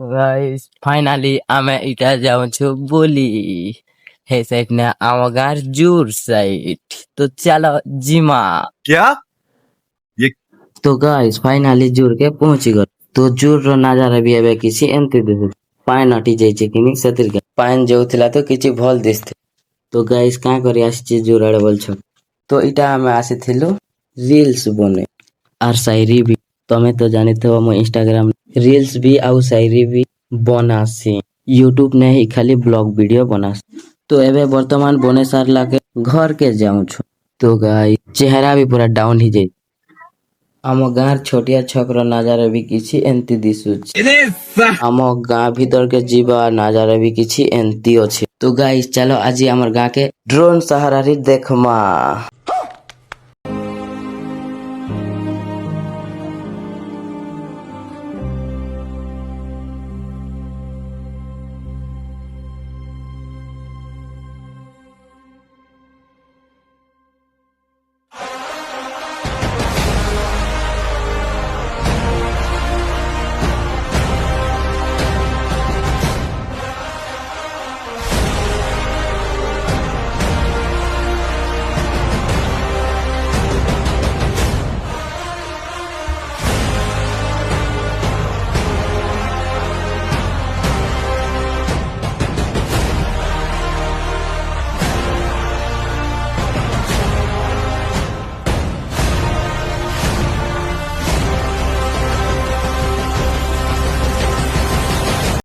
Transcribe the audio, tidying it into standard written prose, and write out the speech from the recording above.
Guys finally आमे इटा जाऊछु बोली हे साइड ने आम गार जूर साइड तो चलो जिमा क्या ये तो गाइस फाइनली जूर के पहुंची गल तो जूर रो नजारा भी एबे किछि एंते देबे पाइन हटी जाय छै किनि सेतिर के पाइन जोउथिला तो किछि भल दिसते तो गाइस का करी आछि जूर आड़े बोल छ तो इटा आमे आसीथिलु रील्स बने आर शायरी भी तमे तो जानिथो मो इंस्टाग्राम रील्स भी आउ शायरी भी बनासी यूट्यूब ने ही खाली ब्लॉग वीडियो बनास तो एबे वर्तमान बने सारला के घर के जाऊँ छु तो गाइस चेहरा भी पूरा डाउन ही जाय आम गाँर छोटिया छकर नजारा भी किछि एंती दिसुछि आम गाँ भीतर के जीवा नजारा भी किछि एंती अछि तो गाइस चलो आज हमर गाँ के ड्रोन सहारा री देखमा।